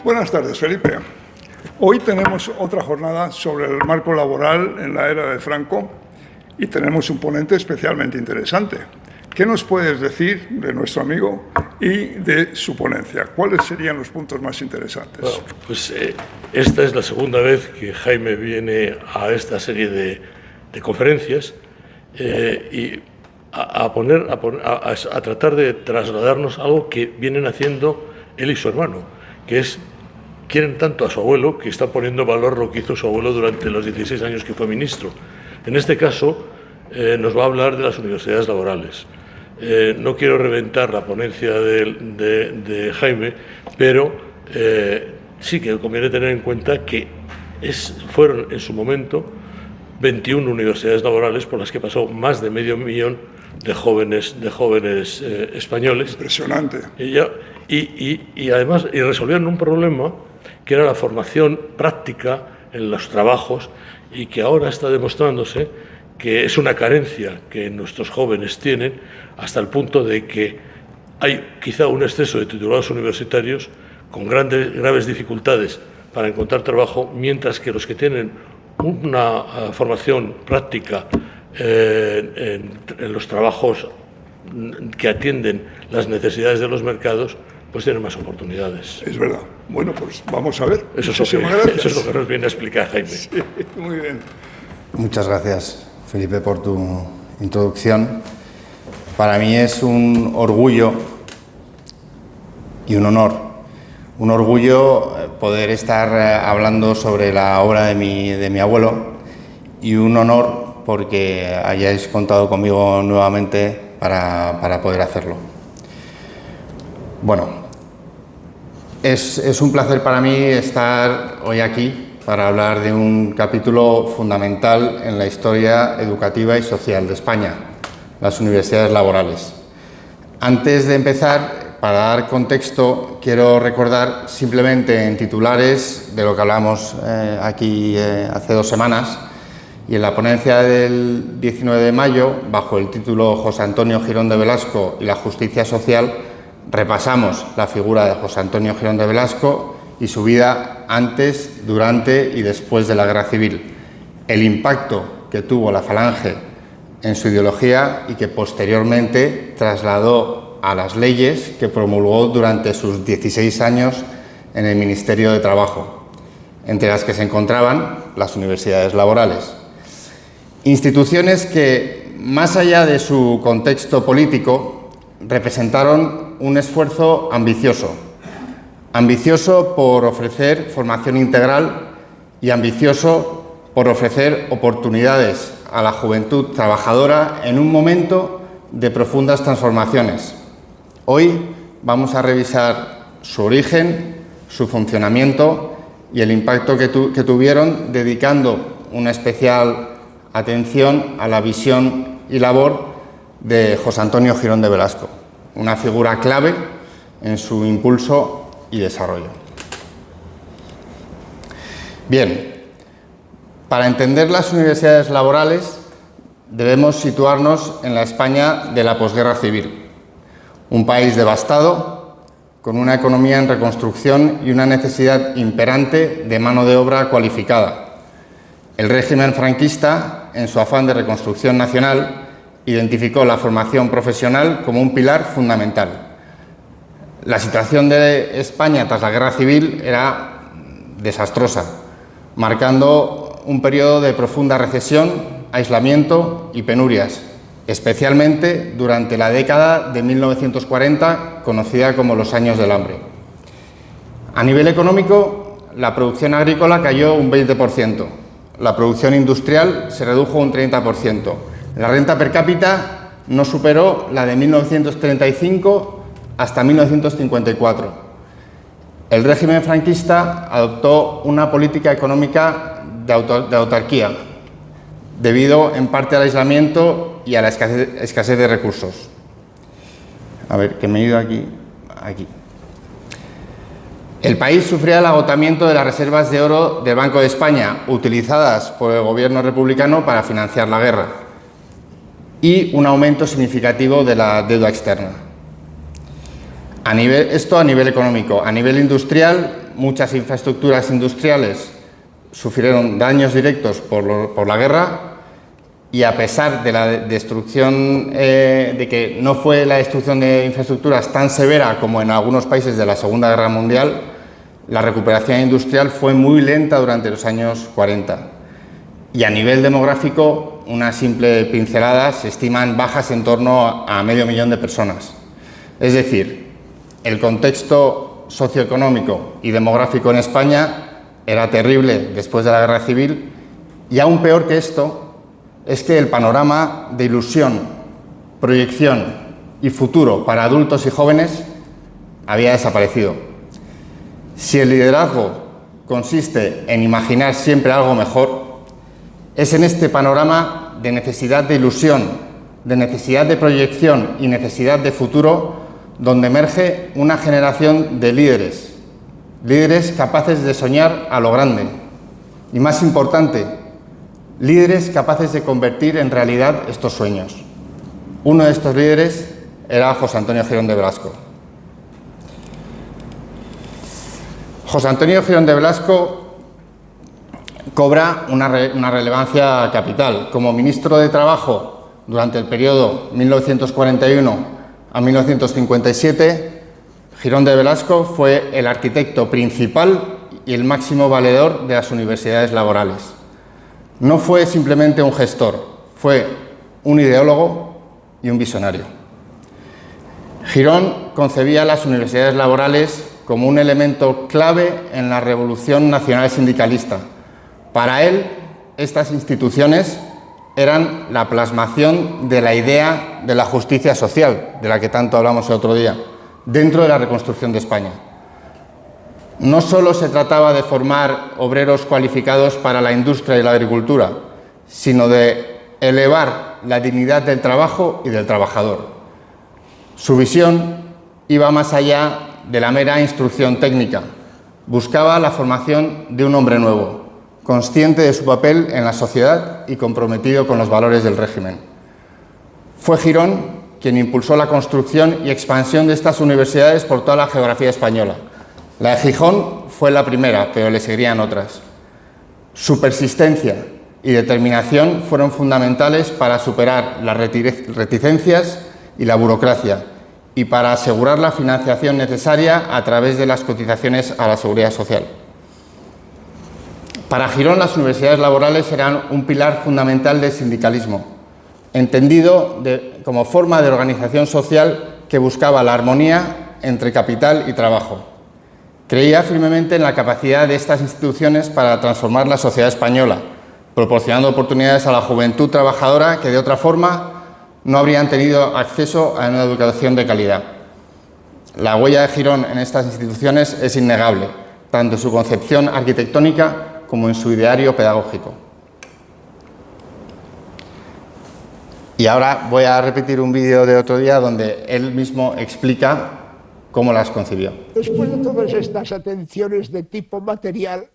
Buenas tardes, Felipe. Hoy tenemos otra jornada sobre el marco laboral en la era de Franco y tenemos un ponente especialmente interesante. ¿Qué nos puedes decir de nuestro amigo y de su ponencia? ¿Cuáles serían los puntos más interesantes? Bueno, pues esta es la segunda vez que Jaime viene a esta serie de conferencias y a tratar de trasladarnos algo que vienen haciendo él y su hermano, que es quieren tanto a su abuelo que están poniendo en valor lo que hizo su abuelo durante los 16 años que fue ministro. En este caso nos va a hablar de las universidades laborales. No quiero reventar la ponencia de Jaime, pero sí que conviene tener en cuenta que fueron en su momento 21 universidades laborales por las que pasó más de medio millón de jóvenes españoles. Impresionante. Y además resolvieron un problema que era la formación práctica en los trabajos y que ahora está demostrándose que es una carencia que nuestros jóvenes tienen, hasta el punto de que hay quizá un exceso de titulados universitarios con graves dificultades para encontrar trabajo, mientras que los que tienen una formación práctica en los trabajos que atienden las necesidades de los mercados, pues tienen más oportunidades. Es verdad. Bueno, pues vamos a ver. Eso es lo que nos viene a explicar Jaime. Sí, muy bien. Muchas gracias, Felipe, por tu introducción. Para mí es un orgullo y un honor. Un orgullo poder estar hablando sobre la obra de mi abuelo y un honor porque hayáis contado conmigo nuevamente para poder hacerlo. Bueno, es un placer para mí estar hoy aquí para hablar de un capítulo fundamental en la historia educativa y social de España, las universidades laborales. Antes de empezar, para dar contexto, quiero recordar simplemente en titulares de lo que hablamos aquí hace 2 semanas y en la ponencia del 19 de mayo, bajo el título José Antonio Girón de Velasco y la justicia social, repasamos la figura de José Antonio Girón de Velasco y su vida antes, durante y después de la Guerra Civil, el impacto que tuvo la Falange en su ideología y que posteriormente trasladó a las leyes que promulgó durante sus 16 años en el Ministerio de Trabajo, entre las que se encontraban las universidades laborales. Instituciones que, más allá de su contexto político, representaron un esfuerzo ambicioso por ofrecer formación integral y ambicioso por ofrecer oportunidades a la juventud trabajadora en un momento de profundas transformaciones. Hoy vamos a revisar su origen, su funcionamiento y el impacto que tuvieron, dedicando una especial atención a la visión y labor de José Antonio Girón de Velasco, una figura clave en su impulso y desarrollo. Bien, para entender las universidades laborales debemos situarnos en la España de la posguerra civil, un país devastado, con una economía en reconstrucción y una necesidad imperante de mano de obra cualificada. El régimen franquista, en su afán de reconstrucción nacional, identificó la formación profesional como un pilar fundamental. La situación de España tras la Guerra Civil era desastrosa, marcando un periodo de profunda recesión, aislamiento y penurias, especialmente durante la década de 1940, conocida como los años del hambre. A nivel económico, la producción agrícola cayó un 20%, la producción industrial se redujo un 30%, la renta per cápita no superó la de 1935 hasta 1954. El régimen franquista adoptó una política económica de autarquía, debido en parte al aislamiento y a la escasez de recursos. A ver, que me he ido aquí. El país sufría el agotamiento de las reservas de oro del Banco de España, utilizadas por el gobierno republicano para financiar la guerra, y un aumento significativo de la deuda externa. Esto a nivel económico. A nivel industrial, muchas infraestructuras industriales sufrieron daños directos por la guerra, y a pesar de la destrucción, de que no fue la destrucción de infraestructuras tan severa como en algunos países de la Segunda Guerra Mundial, la recuperación industrial fue muy lenta durante los años 40. Y a nivel demográfico, una simple pincelada, se estiman bajas en torno a 500.000 de personas. Es decir, el contexto socioeconómico y demográfico en España era terrible después de la Guerra Civil, y aún peor que esto es que el panorama de ilusión, proyección y futuro para adultos y jóvenes había desaparecido. Si el liderazgo consiste en imaginar siempre algo mejor, es en este panorama de necesidad de ilusión, de necesidad de proyección y necesidad de futuro donde emerge una generación de líderes, líderes capaces de soñar a lo grande y, más importante, líderes capaces de convertir en realidad estos sueños. Uno de estos líderes era José Antonio Girón de Velasco. José Antonio Girón de Velasco cobra una relevancia capital. Como ministro de Trabajo durante el periodo 1941 a 1957, Girón de Velasco fue el arquitecto principal y el máximo valedor de las universidades laborales. No fue simplemente un gestor, fue un ideólogo y un visionario. Girón concebía las universidades laborales como un elemento clave en la revolución nacional sindicalista. Para él, estas instituciones eran la plasmación de la idea de la justicia social, de la que tanto hablamos el otro día, dentro de la reconstrucción de España. No solo se trataba de formar obreros cualificados para la industria y la agricultura, sino de elevar la dignidad del trabajo y del trabajador. Su visión iba más allá de la mera instrucción técnica. Buscaba la formación de un hombre nuevo, consciente de su papel en la sociedad y comprometido con los valores del régimen. Fue Girón quien impulsó la construcción y expansión de estas universidades por toda la geografía española. La de Gijón fue la primera, pero le seguirían otras. Su persistencia y determinación fueron fundamentales para superar las reticencias y la burocracia y para asegurar la financiación necesaria a través de las cotizaciones a la Seguridad Social. Para Girón, las universidades laborales eran un pilar fundamental del sindicalismo, entendido como forma de organización social que buscaba la armonía entre capital y trabajo. Creía firmemente en la capacidad de estas instituciones para transformar la sociedad española, proporcionando oportunidades a la juventud trabajadora que de otra forma no habrían tenido acceso a una educación de calidad. La huella de Girón en estas instituciones es innegable, tanto en su concepción arquitectónica como en su ideario pedagógico. Y ahora voy a repetir un vídeo de otro día donde él mismo explica cómo las concibió. Después de todas estas atenciones de tipo material,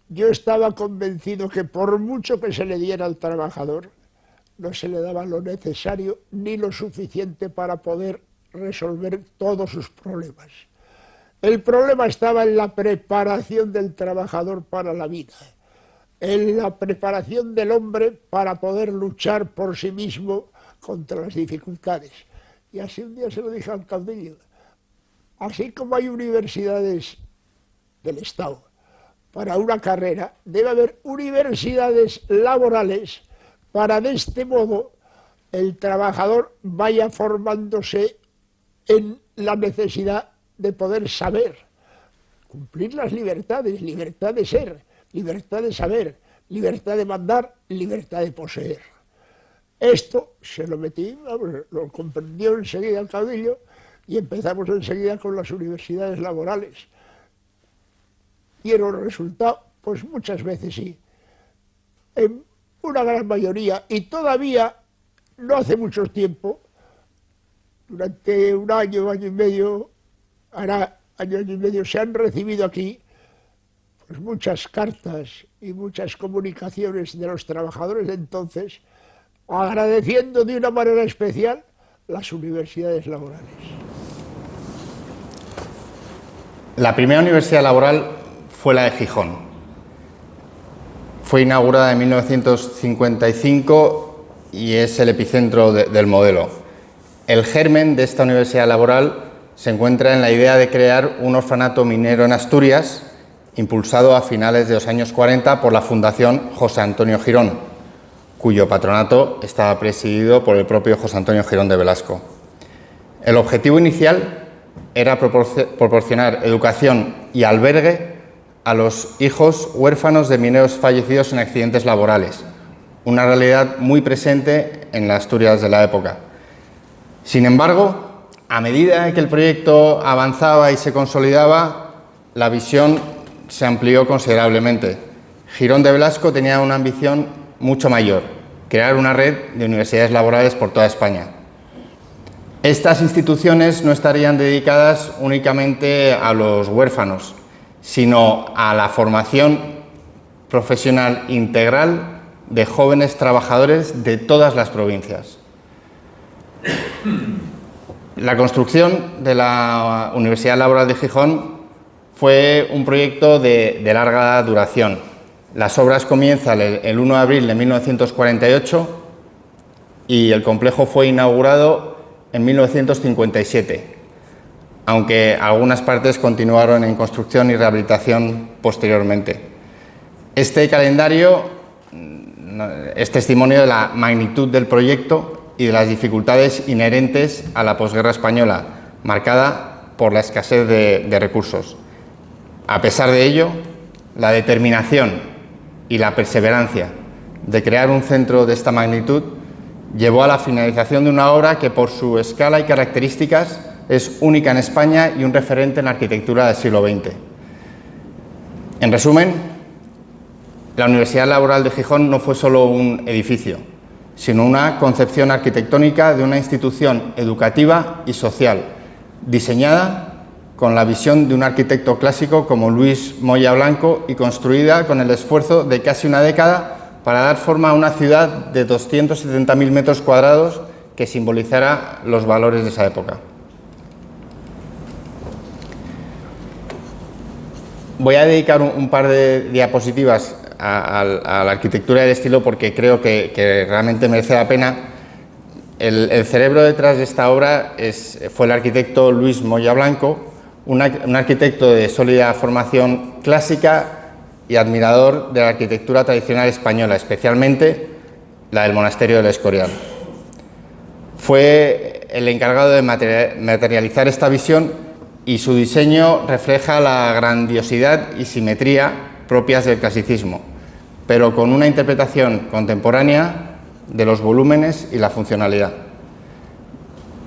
yo estaba convencido que por mucho que se le diera al trabajador, no se le daba lo necesario ni lo suficiente para poder resolver todos sus problemas. El problema estaba en la preparación del trabajador para la vida, en la preparación del hombre para poder luchar por sí mismo contra las dificultades. Y así un día se lo dije al caudillo. Así como hay universidades del Estado para una carrera, debe haber universidades laborales para de este modo el trabajador vaya formándose en la necesidad de poder saber, cumplir las libertades, libertad de ser, libertad de saber, libertad de mandar, libertad de poseer. Esto se lo metí, lo comprendió enseguida el caudillo y empezamos enseguida con las universidades laborales. ¿Dieron resultado? Pues muchas veces sí. En una gran mayoría, y todavía no hace mucho tiempo, durante un año, año y medio, hará año y medio se han recibido aquí pues muchas cartas y muchas comunicaciones de los trabajadores de entonces agradeciendo de una manera especial las universidades laborales. La primera universidad laboral fue la de Gijón. Fue inaugurada en 1955 y es el epicentro del modelo. El germen de esta universidad laboral se encuentra en la idea de crear un orfanato minero en Asturias, impulsado a finales de los años 40 por la Fundación José Antonio Girón, cuyo patronato estaba presidido por el propio José Antonio Girón de Velasco. El objetivo inicial era proporcionar educación y albergue a los hijos huérfanos de mineros fallecidos en accidentes laborales, una realidad muy presente en las Asturias de la época. Sin embargo, a medida que el proyecto avanzaba y se consolidaba, la visión se amplió considerablemente. Girón de Velasco tenía una ambición mucho mayor: crear una red de universidades laborales por toda España. Estas instituciones no estarían dedicadas únicamente a los huérfanos, sino a la formación profesional integral de jóvenes trabajadores de todas las provincias. La construcción de la Universidad Laboral de Gijón fue un proyecto de larga duración. Las obras comienzan el 1 de abril de 1948 y el complejo fue inaugurado en 1957, aunque algunas partes continuaron en construcción y rehabilitación posteriormente. Este calendario es testimonio de la magnitud del proyecto y de las dificultades inherentes a la posguerra española, marcada por la escasez de recursos. A pesar de ello, la determinación y la perseverancia de crear un centro de esta magnitud llevó a la finalización de una obra que, por su escala y características, es única en España y un referente en la arquitectura del siglo XX. En resumen, la Universidad Laboral de Gijón no fue solo un edificio, sino una concepción arquitectónica de una institución educativa y social, diseñada con la visión de un arquitecto clásico como Luis Moya Blanco y construida con el esfuerzo de casi una década para dar forma a una ciudad de 270.000 metros cuadrados que simbolizara los valores de esa época. Voy a dedicar un par de diapositivas a la arquitectura del estilo porque creo que realmente merece la pena. El cerebro detrás de esta obra fue el arquitecto Luis Moya Blanco, un arquitecto de sólida formación clásica y admirador de la arquitectura tradicional española, especialmente la del monasterio del Escorial. Fue el encargado de materializar esta visión y su diseño refleja la grandiosidad y simetría propias del clasicismo, pero con una interpretación contemporánea de los volúmenes y la funcionalidad.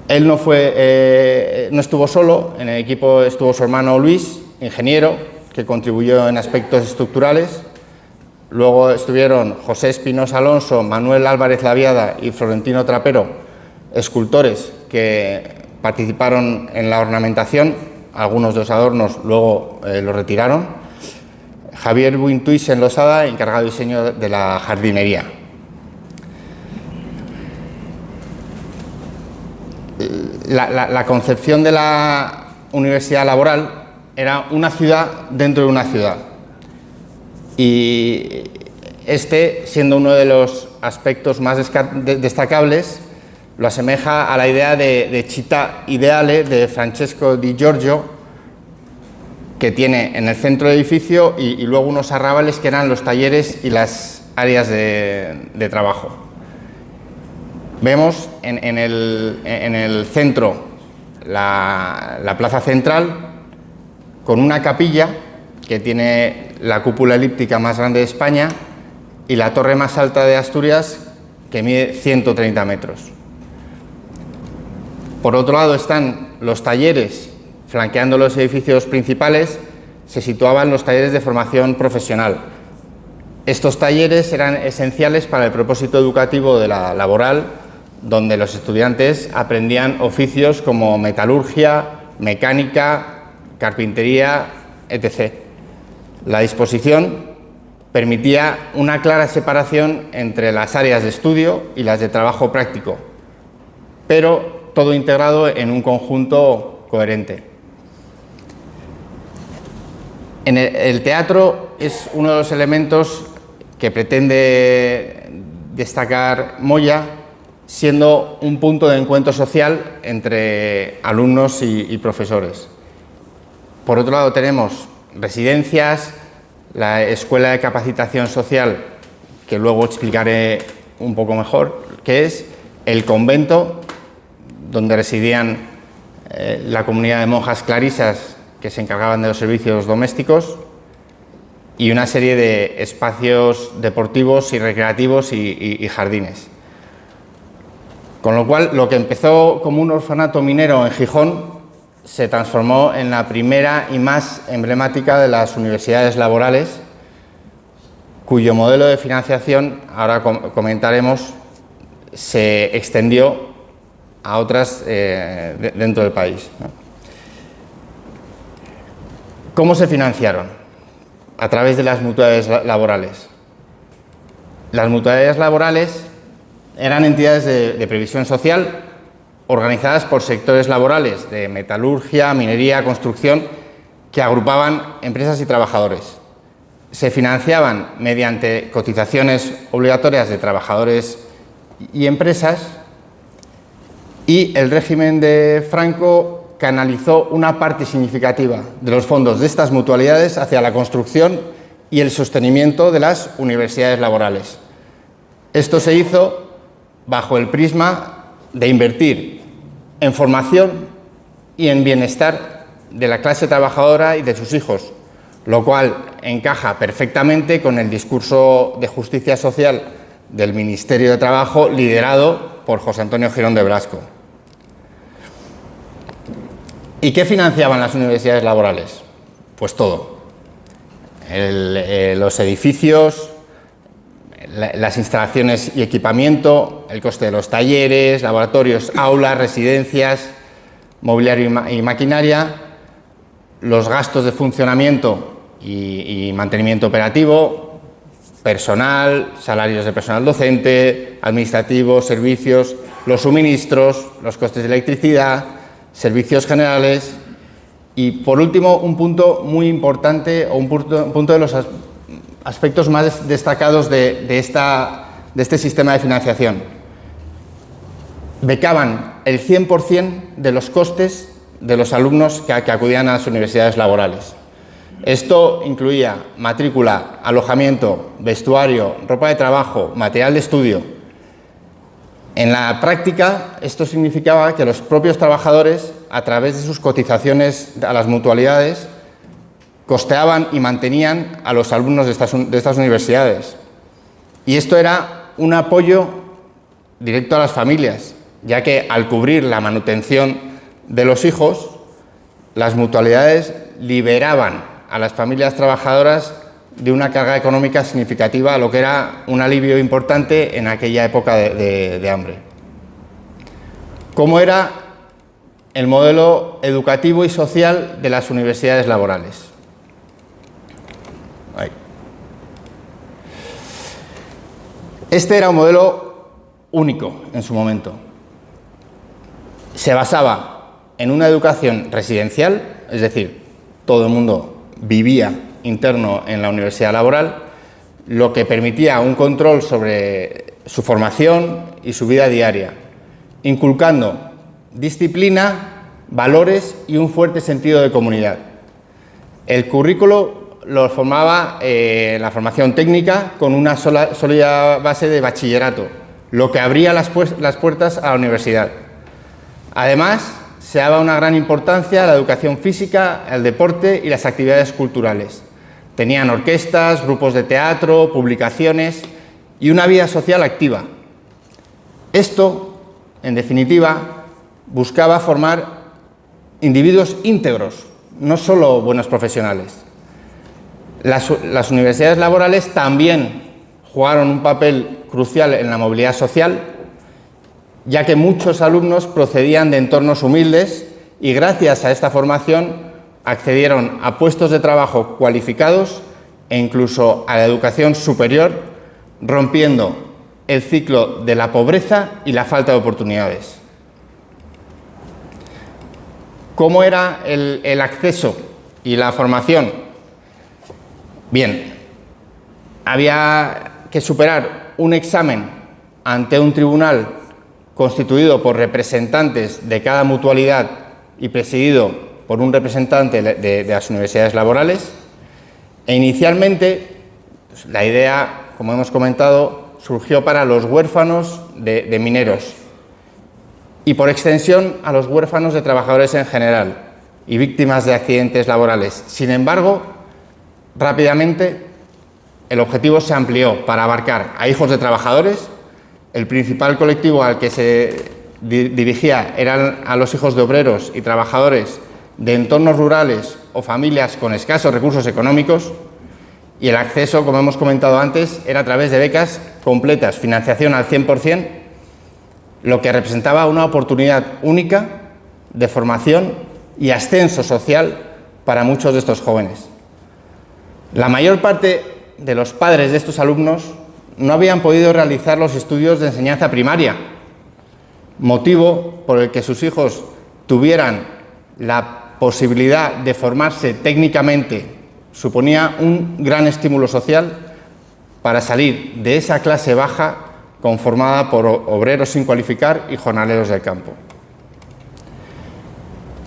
Él no estuvo solo, en el equipo estuvo su hermano Luis, ingeniero, que contribuyó en aspectos estructurales. Luego estuvieron José Espinosa Alonso, Manuel Álvarez Laviada y Florentino Trapero, escultores que participaron en la ornamentación. Algunos de los adornos luego los retiraron. Javier Buintuix en Losada, encargado de diseño de la jardinería. La concepción de la Universidad Laboral era una ciudad dentro de una ciudad. Y siendo uno de los aspectos más destacables, lo asemeja a la idea de città ideale de Francesco Di Giorgio, que tiene en el centro del edificio y luego unos arrabales que eran los talleres y las áreas de trabajo. Vemos en el centro la plaza central con una capilla que tiene la cúpula elíptica más grande de España y la torre más alta de Asturias, que mide 130 metros. Por otro lado están los talleres. Flanqueando los edificios principales se situaban los talleres de formación profesional. Estos talleres eran esenciales para el propósito educativo de la laboral, donde los estudiantes aprendían oficios como metalurgia, mecánica, carpintería, etc. La disposición permitía una clara separación entre las áreas de estudio y las de trabajo práctico, pero todo integrado en un conjunto coherente. El teatro es uno de los elementos que pretende destacar Moya, siendo un punto de encuentro social entre alumnos y profesores. Por otro lado, tenemos residencias, la Escuela de Capacitación Social, que luego explicaré un poco mejor, que es el convento donde residían la comunidad de monjas clarisas que se encargaban de los servicios domésticos, y una serie de espacios deportivos y recreativos y jardines. Con lo cual, lo que empezó como un orfanato minero en Gijón se transformó en la primera y más emblemática de las universidades laborales, cuyo modelo de financiación, ahora comentaremos, se extendió a otras dentro del país. ¿Cómo se financiaron? A través de las mutualidades laborales. Las mutualidades laborales eran entidades de previsión social organizadas por sectores laborales de metalurgia, minería, construcción, que agrupaban empresas y trabajadores. Se financiaban mediante cotizaciones obligatorias de trabajadores y empresas, y el régimen de Franco canalizó una parte significativa de los fondos de estas mutualidades hacia la construcción y el sostenimiento de las universidades laborales. Esto se hizo bajo el prisma de invertir en formación y en bienestar de la clase trabajadora y de sus hijos, lo cual encaja perfectamente con el discurso de justicia social del Ministerio de Trabajo, liderado por José Antonio Girón de Blasco. ¿Y qué financiaban las universidades laborales? Pues todo. Los edificios, las instalaciones y equipamiento, el coste de los talleres, laboratorios, aulas, residencias, mobiliario y maquinaria, los gastos de funcionamiento y mantenimiento operativo, personal, salarios de personal docente, administrativo, servicios, los suministros, los costes de electricidad, servicios generales y, por último, un punto muy importante, o un punto de los aspectos más destacados de este sistema de financiación. Becaban el 100% de los costes de los alumnos que acudían a las universidades laborales. Esto incluía matrícula, alojamiento, vestuario, ropa de trabajo, material de estudio. En la práctica, esto significaba que los propios trabajadores, a través de sus cotizaciones a las mutualidades, costeaban y mantenían a los alumnos de estas universidades. Y esto era un apoyo directo a las familias, ya que al cubrir la manutención de los hijos, las mutualidades liberaban a las familias trabajadoras de una carga económica significativa, lo que era un alivio importante en aquella época de hambre. ¿Cómo era el modelo educativo y social de las universidades laborales? Este era un modelo único en su momento. Se basaba en una educación residencial, es decir, todo el mundo vivía interno en la universidad laboral, lo que permitía un control sobre su formación y su vida diaria, inculcando disciplina, valores y un fuerte sentido de comunidad. El currículo lo formaba la formación técnica con una sólida base de bachillerato, lo que abría las puertas a la universidad. Además, se daba una gran importancia a la educación física, al deporte y las actividades culturales. Tenían orquestas, grupos de teatro, publicaciones y una vida social activa. Esto, en definitiva, buscaba formar individuos íntegros, no solo buenos profesionales. Las universidades laborales también jugaron un papel crucial en la movilidad social, ya que muchos alumnos procedían de entornos humildes y gracias a esta formación accedieron a puestos de trabajo cualificados e incluso a la educación superior, rompiendo el ciclo de la pobreza y la falta de oportunidades. ¿Cómo era el acceso y la formación? Bien, había que superar un examen ante un tribunal constituido por representantes de cada mutualidad y presidido por un representante de las universidades laborales. E inicialmente, la idea, como hemos comentado, surgió para los huérfanos de mineros y, por extensión, a los huérfanos de trabajadores en general y víctimas de accidentes laborales. Sin embargo, rápidamente el objetivo se amplió para abarcar a hijos de trabajadores. El principal colectivo al que se dirigía eran a los hijos de obreros y trabajadores de entornos rurales o familias con escasos recursos económicos, y el acceso, como hemos comentado antes, era a través de becas completas, financiación al 100%, lo que representaba una oportunidad única de formación y ascenso social para muchos de estos jóvenes. La mayor parte de los padres de estos alumnos no habían podido realizar los estudios de enseñanza primaria, motivo por el que sus hijos tuvieran la posibilidad de formarse técnicamente suponía un gran estímulo social para salir de esa clase baja conformada por obreros sin cualificar y jornaleros del campo.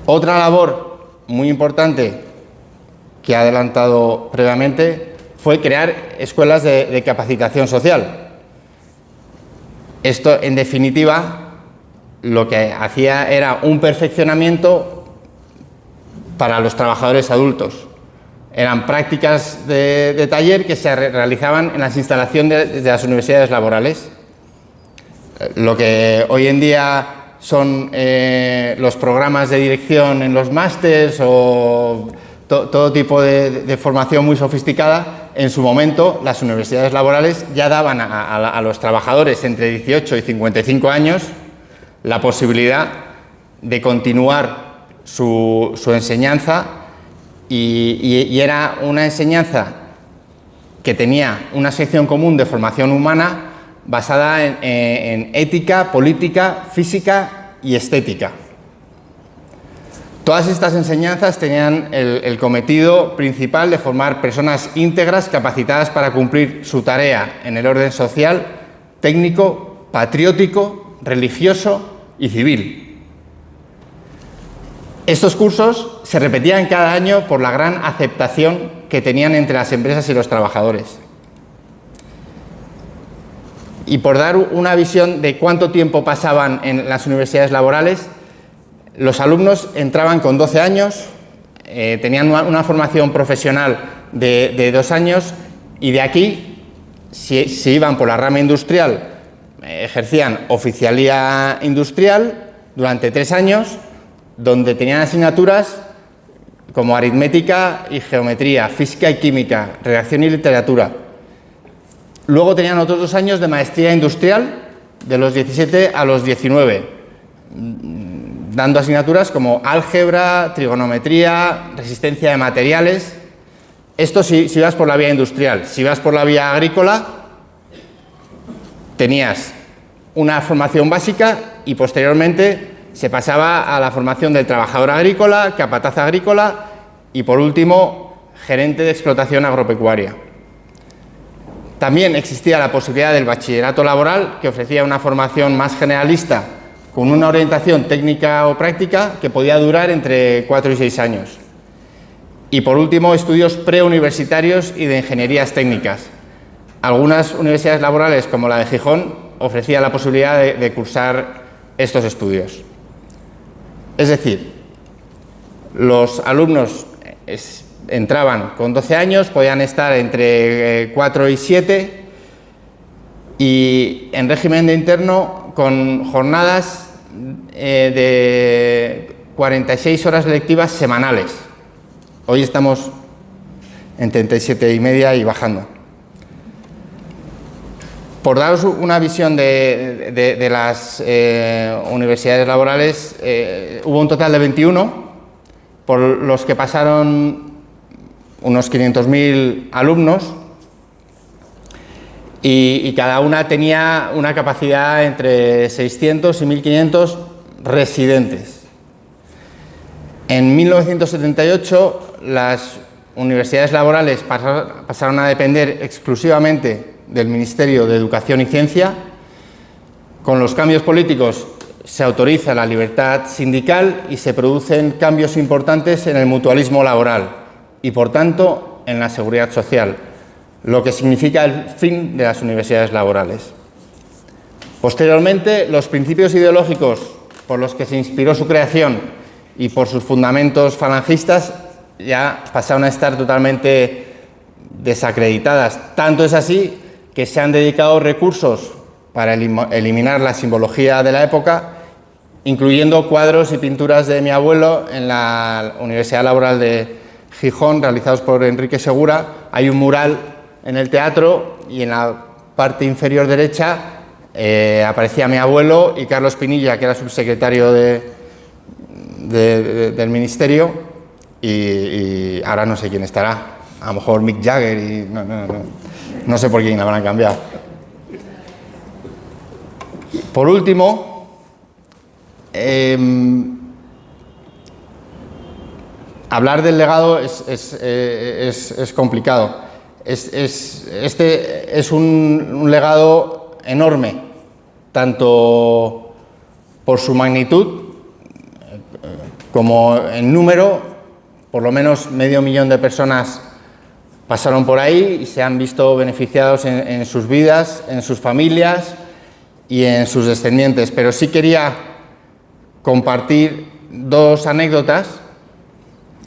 Otra labor muy importante que ha adelantado previamente fue crear escuelas de capacitación social. Esto, en definitiva, lo que hacía era un perfeccionamiento para los trabajadores adultos. Eran prácticas de taller que se realizaban en las instalaciones de las universidades laborales. Lo que hoy en día son los programas de dirección en los másters o todo tipo de formación muy sofisticada, en su momento las universidades laborales ya daban a los trabajadores entre 18 y 55 años la posibilidad de continuar su enseñanza y era una enseñanza que tenía una sección común de formación humana basada en ética, política, física y estética. Todas estas enseñanzas tenían el cometido principal de formar personas íntegras capacitadas para cumplir su tarea en el orden social, técnico, patriótico, religioso y civil. Estos cursos se repetían cada año por la gran aceptación que tenían entre las empresas y los trabajadores. Y por dar una visión de cuánto tiempo pasaban en las universidades laborales, los alumnos entraban con 12 años, tenían una formación profesional de 2 años y de aquí, si iban por la rama industrial, ejercían oficialía industrial durante 3 años, donde tenían asignaturas como aritmética y geometría, física y química, redacción y literatura. Luego tenían otros 2 años de maestría industrial, de los 17 a los 19, dando asignaturas como álgebra, trigonometría, resistencia de materiales. Esto si vas por la vía industrial. Si vas por la vía agrícola, tenías una formación básica y posteriormente se pasaba a la formación del trabajador agrícola, capataz agrícola y, por último, gerente de explotación agropecuaria. También existía la posibilidad del bachillerato laboral, que ofrecía una formación más generalista con una orientación técnica o práctica que podía durar entre 4 y 6 años. Y, por último, estudios preuniversitarios y de ingenierías técnicas. Algunas universidades laborales, como la de Gijón, ofrecían la posibilidad de cursar estos estudios. Es decir, los alumnos entraban con 12 años, podían estar entre 4 y 7 y en régimen de interno con jornadas de 46 horas lectivas semanales. Hoy estamos en 37,5 y bajando. Por daros una visión de las universidades laborales, hubo un total de 21 por los que pasaron unos 500.000 alumnos y cada una tenía una capacidad entre 600 y 1.500 residentes. En 1978 las universidades laborales pasaron a depender exclusivamente del Ministerio de Educación y Ciencia. Con los cambios políticos se autoriza la libertad sindical y se producen cambios importantes en el mutualismo laboral y, por tanto, en la seguridad social, lo que significa el fin de las universidades laborales. Posteriormente, los principios ideológicos por los que se inspiró su creación y por sus fundamentos falangistas ya pasaron a estar totalmente desacreditadas. Tanto es así que se han dedicado recursos para eliminar la simbología de la época, incluyendo cuadros y pinturas de mi abuelo en la Universidad Laboral de Gijón, realizados por Enrique Segura. Hay un mural en el teatro y en la parte inferior derecha aparecía mi abuelo y Carlos Pinilla, que era subsecretario del ministerio, y ahora no sé quién estará, a lo mejor Mick Jagger, y no sé por quién la habrán cambiado. Por último, hablar del legado es complicado. Este es un legado enorme, tanto por su magnitud como en número. Por lo menos 500.000 de personas pasaron por ahí y se han visto beneficiados en sus vidas, en sus familias y en sus descendientes. Pero sí quería compartir dos anécdotas.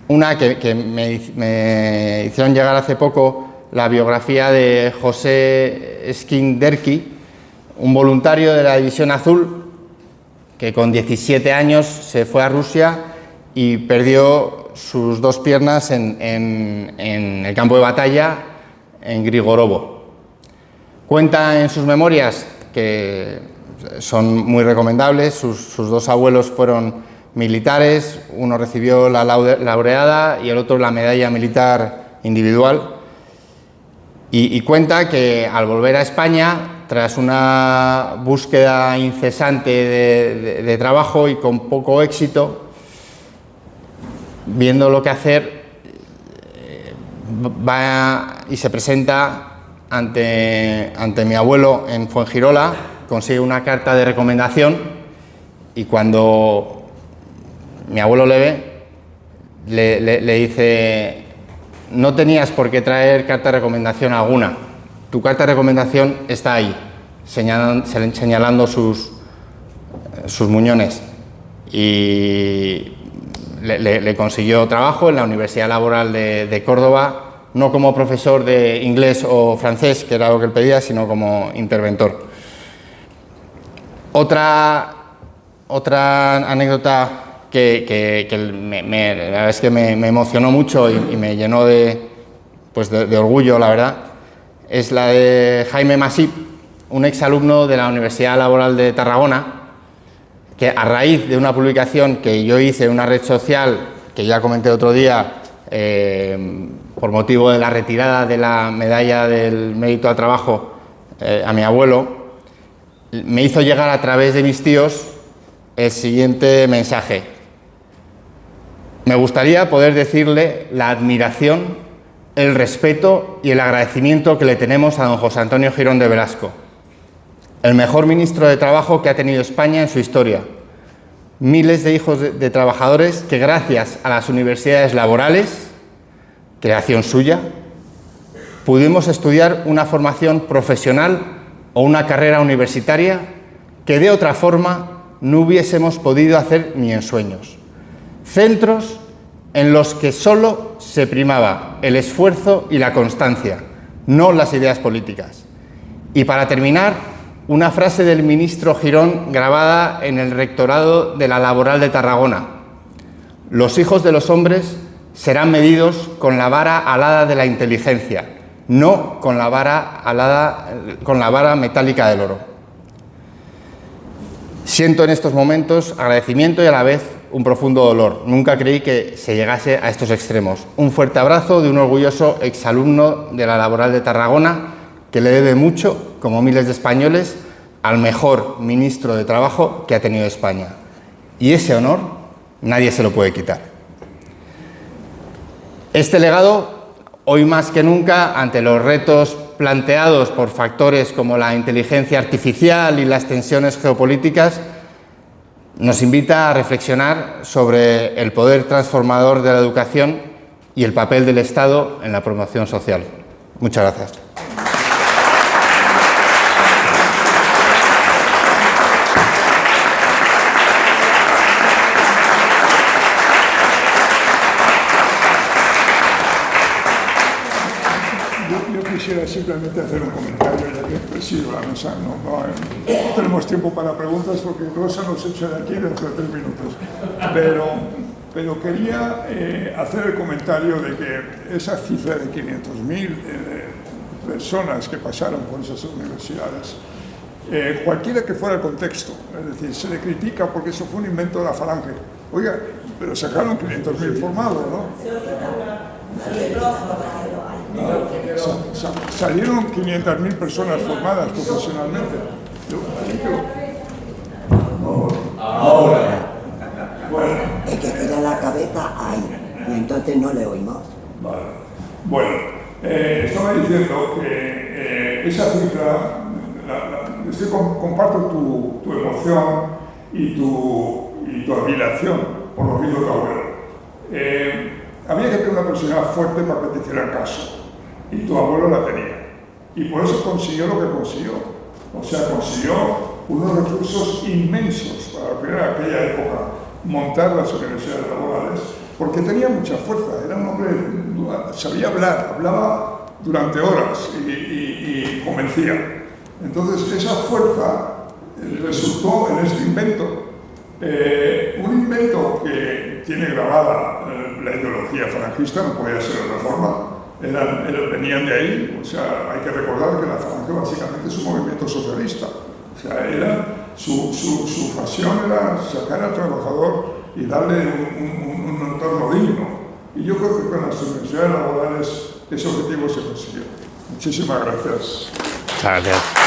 Una que me hicieron llegar hace poco, la biografía de José Skinderki, un voluntario de la División Azul que con 17 años se fue a Rusia y perdió sus dos piernas en el campo de batalla en Grigorovo. Cuenta en sus memorias, que son muy recomendables, sus dos abuelos fueron militares, uno recibió la laureada y el otro la medalla militar individual, y cuenta que al volver a España, tras una búsqueda incesante de trabajo y con poco éxito, viendo lo que hacer, va y se presenta ante mi abuelo en Fuengirola, consigue una carta de recomendación y cuando mi abuelo le ve, le dice: no tenías por qué traer carta de recomendación alguna, tu carta de recomendación está ahí, señalando sus muñones. Y le consiguió trabajo en la Universidad Laboral de Córdoba, no como profesor de inglés o francés, que era lo que él pedía, sino como interventor. Otra anécdota que la verdad es que me emocionó mucho y me llenó de orgullo, la verdad, es la de Jaime Masip, un exalumno de la Universidad Laboral de Tarragona, que a raíz de una publicación que yo hice en una red social, que ya comenté otro día, por motivo de la retirada de la medalla del mérito al trabajo a mi abuelo, me hizo llegar a través de mis tíos el siguiente mensaje: me gustaría poder decirle la admiración, el respeto y el agradecimiento que le tenemos a don José Antonio Girón de Velasco, el mejor ministro de Trabajo que ha tenido España en su historia. Miles de hijos de trabajadores que, gracias a las universidades laborales, creación suya, pudimos estudiar una formación profesional o una carrera universitaria que de otra forma no hubiésemos podido hacer ni en sueños. Centros en los que solo se primaba el esfuerzo y la constancia, no las ideas políticas. Y para terminar, una frase del ministro Girón grabada en el rectorado de la Laboral de Tarragona: los hijos de los hombres serán medidos con la vara alada de la inteligencia, no con la vara metálica del oro. Siento en estos momentos agradecimiento y a la vez un profundo dolor. Nunca creí que se llegase a estos extremos. Un fuerte abrazo de un orgulloso exalumno de la Laboral de Tarragona que le debe mucho, como miles de españoles, al mejor ministro de Trabajo que ha tenido España. Y ese honor nadie se lo puede quitar. Este legado, hoy más que nunca, ante los retos planteados por factores como la inteligencia artificial y las tensiones geopolíticas, nos invita a reflexionar sobre el poder transformador de la educación y el papel del Estado en la promoción social. Muchas gracias. Quisiera simplemente hacer un comentario, ya que presido la mesa. No tenemos tiempo para preguntas porque Rosa nos echa de aquí dentro de 3 minutos. Pero quería hacer el comentario de que esa cifra de 500.000 personas que pasaron por esas universidades, cualquiera que fuera el contexto, es decir, se le critica porque eso fue un invento de la Falange. Oiga, pero sacaron 500.000 formados, ¿no? Salieron 500.000 personas formadas profesionalmente. Ahora. Bueno. Es que aquí en la cabeza hay, y entonces no le oímos. Vale. Bueno, estaba diciendo que esa cifra, comparto tu emoción y tu admiración por lo que hizo tu abuelo. Había que tener una personalidad fuerte para que te hicieran caso. Y tu abuelo la tenía. Y por eso consiguió lo que consiguió. O sea, consiguió unos recursos inmensos para lo que era aquella época, montar las universidades laborales, porque tenía mucha fuerza. Era un hombre, sabía hablar, hablaba durante horas y convencía. Entonces, esa fuerza resultó en este invento. Un invento que tiene grabada la ideología falangista, no podía ser de otra forma. Venían de ahí, o sea, hay que recordar que la Falange básicamente es un movimiento socialista. O sea, su pasión era sacar al trabajador y darle un entorno digno. Y yo creo que con las universidades laborales ese objetivo se consiguió. Muchísimas gracias. Muchas gracias.